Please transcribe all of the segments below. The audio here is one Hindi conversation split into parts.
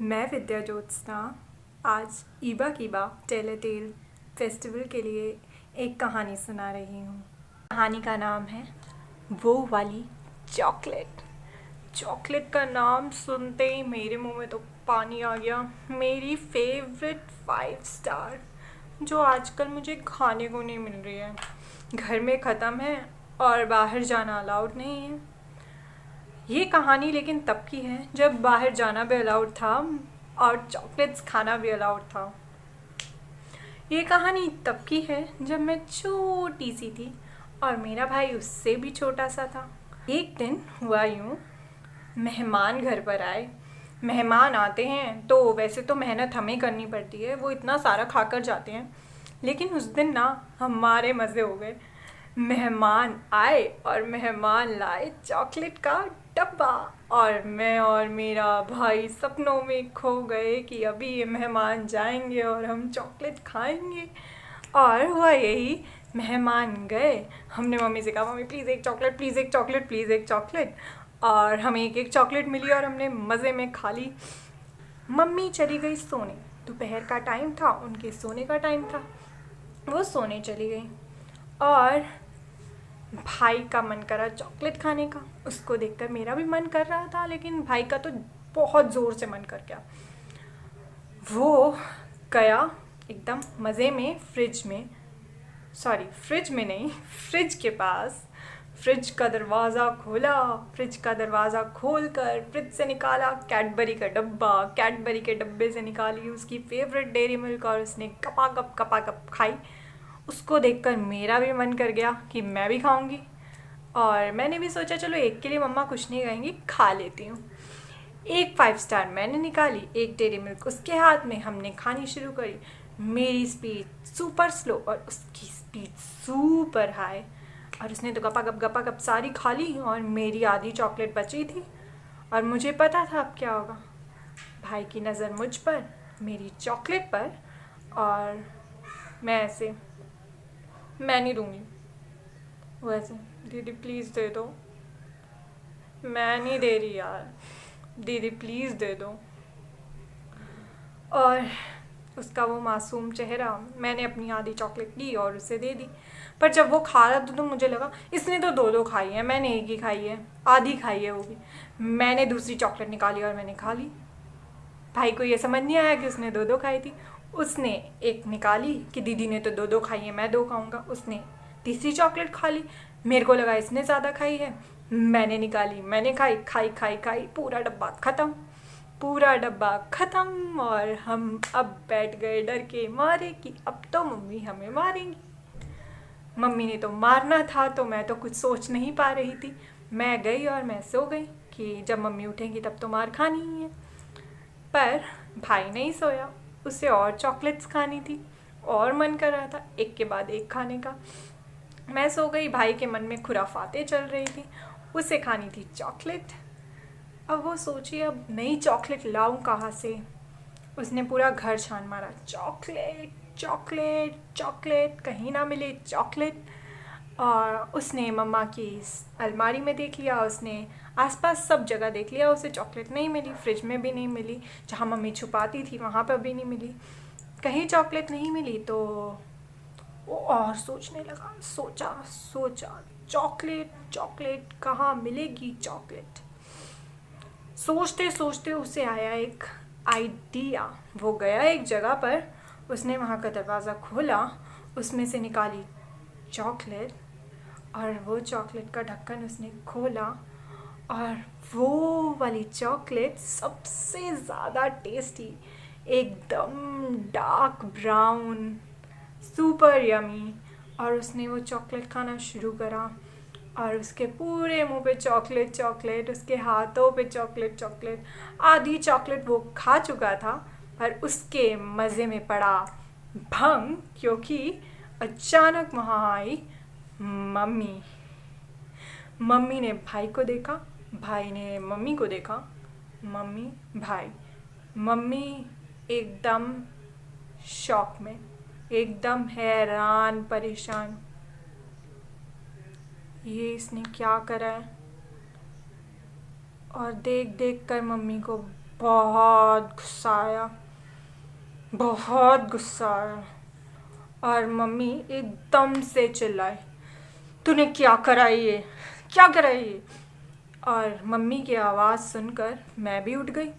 मैं विद्या ज्योत्सना आज ईबा कीबा टेल ए टेल फेस्टिवल के लिए एक कहानी सुना रही हूँ। कहानी का नाम है वो वाली चॉकलेट। चॉकलेट का नाम सुनते ही मेरे मुंह में तो पानी आ गया। मेरी फेवरेट 5 स्टार जो आजकल मुझे खाने को नहीं मिल रही है, घर में ख़त्म है और बाहर जाना अलाउड नहीं है। ये कहानी लेकिन तब की है जब बाहर जाना भी अलाउड था और चॉकलेट्स खाना भी अलाउड था। ये कहानी तब की है जब मैं छोटी सी थी और मेरा भाई उससे भी छोटा सा था। एक दिन हुआ यूँ, मेहमान घर पर आए। मेहमान आते हैं तो वैसे तो मेहनत हमें करनी पड़ती है, वो इतना सारा खाकर जाते हैं, लेकिन उस दिन ना हमारे मज़े हो गए। मेहमान आए और मेहमान लाए चॉकलेट का डब्बा और मैं और मेरा भाई सपनों में खो गए कि अभी ये मेहमान जाएंगे और हम चॉकलेट खाएंगे। और हुआ यही, मेहमान गए, हमने मम्मी से कहा मम्मी प्लीज़ एक चॉकलेट, प्लीज़ एक चॉकलेट, प्लीज़ एक चॉकलेट, और हमें एक एक चॉकलेट मिली और हमने मज़े में खा ली। मम्मी चली गई सोने, दोपहर का टाइम था, उनके सोने का टाइम था, वो सोने चली गई और भाई का मन करा चॉकलेट खाने का। उसको देखकर मेरा भी मन कर रहा था, लेकिन भाई का तो बहुत ज़ोर से मन कर गया। वो गया एकदम मज़े में फ्रिज में नहीं, फ्रिज के पास। फ्रिज का दरवाज़ा खोला, फ्रिज का दरवाज़ा खोलकर फ्रिज से निकाला कैडबरी का डब्बा। कैडबरी के डब्बे से निकाली उसकी फेवरेट डेयरी मिल्क और उसने कपा कप खाई। उसको देखकर मेरा भी मन कर गया कि मैं भी खाऊंगी, और मैंने भी सोचा चलो एक के लिए मम्मा कुछ नहीं कहेंगी, खा लेती हूँ। एक 5 स्टार मैंने निकाली, एक डेयरी मिल्क उसके हाथ में, हमने खानी शुरू करी। मेरी स्पीड सुपर स्लो और उसकी स्पीड सुपर हाई, और उसने तो गपा गप सारी खा ली और मेरी आधी चॉकलेट बची थी। और मुझे पता था अब क्या होगा। भाई की नज़र मुझ पर, मेरी चॉकलेट पर, और मैं नहीं दूंगी। वो ऐसे, दीदी प्लीज़ दे दो। मैं नहीं दे रही यार, दीदी प्लीज़ दे दो। और उसका वो मासूम चेहरा, मैंने अपनी आधी चॉकलेट ली और उसे दे दी। पर जब वो खा रहा था तो मुझे लगा इसने तो 2-2 खाई है, मैंने एक ही खाई है, आधी खाई है वो भी। मैंने दूसरी चॉकलेट निकाली और मैंने खा ली। भाई को ये समझ नहीं आया कि उसने 2-2 खाई थी। उसने एक निकाली कि दीदी ने तो 2-2 खाई है, मैं 2 खाऊंगा। उसने तीसरी चॉकलेट खा ली, मेरे को लगा इसने ज़्यादा खाई है, मैंने निकाली, मैंने खाई, पूरा डब्बा ख़त्म। और हम अब बैठ गए डर के मारे कि अब तो मम्मी हमें मारेंगी। मम्मी ने तो मारना था तो मैं तो कुछ सोच नहीं पा रही थी। मैं गई और मैं सो गई कि जब मम्मी उठेंगी तब तो मार खानी ही है। पर भाई नहीं सोया, उसे और चॉकलेट्स खानी थी और मन कर रहा था एक के बाद एक खाने का। मैं सो गई, भाई के मन में खुराफातें चल रही थी, उसे खानी थी चॉकलेट। अब वो सोचिए अब नई चॉकलेट लाऊं कहाँ से। उसने पूरा घर छान मारा, चॉकलेट चॉकलेट चॉकलेट, कहीं ना मिले चॉकलेट। और उसने मम्मा की अलमारी में देख लिया, उसने आसपास सब जगह देख लिया, उसे चॉकलेट नहीं मिली। फ्रिज में भी नहीं मिली, जहाँ मम्मी छुपाती थी वहाँ पर भी नहीं मिली, कहीं चॉकलेट नहीं मिली। तो वो और सोचने लगा, सोचा चॉकलेट कहाँ मिलेगी चॉकलेट। सोचते सोचते उसे आया एक आइडिया। वो गया एक जगह पर, उसने वहाँ का दरवाज़ा खोला, उसमें से निकाली चॉकलेट, और वो चॉकलेट का ढक्कन उसने खोला, और वो वाली चॉकलेट सबसे ज़्यादा टेस्टी, एकदम डार्क ब्राउन, सुपर यमी। और उसने वो चॉकलेट खाना शुरू करा और उसके पूरे मुंह पे चॉकलेट, उसके हाथों पे चॉकलेट। आधी चॉकलेट वो खा चुका था, पर उसके मज़े में पड़ा भंग, क्योंकि अचानक वहाँ आई मम्मी। मम्मी ने भाई को देखा, भाई ने मम्मी को देखा, मम्मी भाई, मम्मी एकदम शॉक में, एकदम हैरान परेशान, ये इसने क्या करा है। और देख कर मम्मी को बहुत गुस्सा आया, बहुत गुस्सा आया। और मम्मी एकदम से चिल्लाई, तूने क्या करा ये, क्या करा ये? और मम्मी की आवाज़ सुनकर मैं भी उठ गई।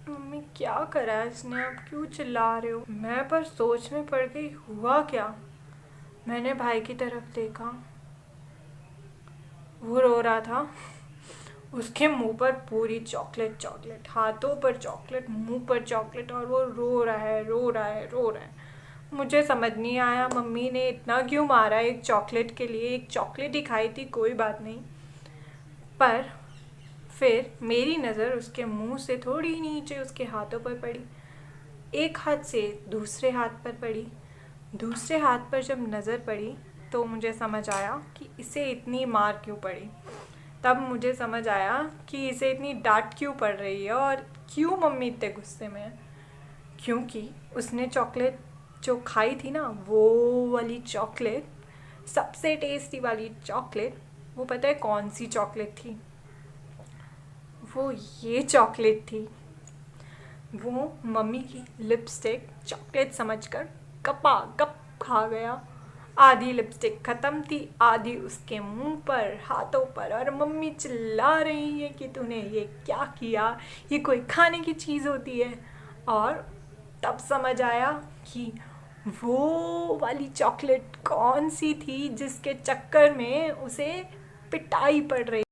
मम्मी क्या करा है इसने, अब क्यों चिल्ला रहे हो? मैं पर सोच में पड़ गई, हुआ क्या? मैंने भाई की तरफ देखा, वो रो रहा था। उसके मुंह पर पूरी चॉकलेट चॉकलेट, हाथों पर चॉकलेट, मुंह पर चॉकलेट, और वो रो रहा है, रो रहा है, रो रहा है। मुझे समझ नहीं आया मम्मी ने इतना क्यों मारा एक चॉकलेट के लिए। एक चॉकलेट ही खाई थी, कोई बात नहीं। पर फिर मेरी नज़र उसके मुंह से थोड़ी नीचे उसके हाथों पर पड़ी, एक हाथ से दूसरे हाथ पर पड़ी। दूसरे हाथ पर जब नज़र पड़ी तो मुझे समझ आया कि इसे इतनी मार क्यों पड़ी। तब मुझे समझ आया कि इसे इतनी डांट क्यों पड़ रही है और क्यों मम्मी इतने गुस्से में है। क्योंकि उसने चॉकलेट जो खाई थी ना, वो वाली चॉकलेट, सबसे टेस्टी वाली चॉकलेट, वो पता है कौन सी चॉकलेट थी? वो ये चॉकलेट थी। वो मम्मी की लिपस्टिक चॉकलेट समझकर गपा गप खा गया। आधी लिपस्टिक ख़त्म थी, आधी उसके मुंह पर, हाथों पर। और मम्मी चिल्ला रही है कि तूने ये क्या किया, ये कोई खाने की चीज़ होती है? और तब समझ आया कि वो वाली चॉकलेट कौन सी थी जिसके चक्कर में उसे पिटाई पड़ रही।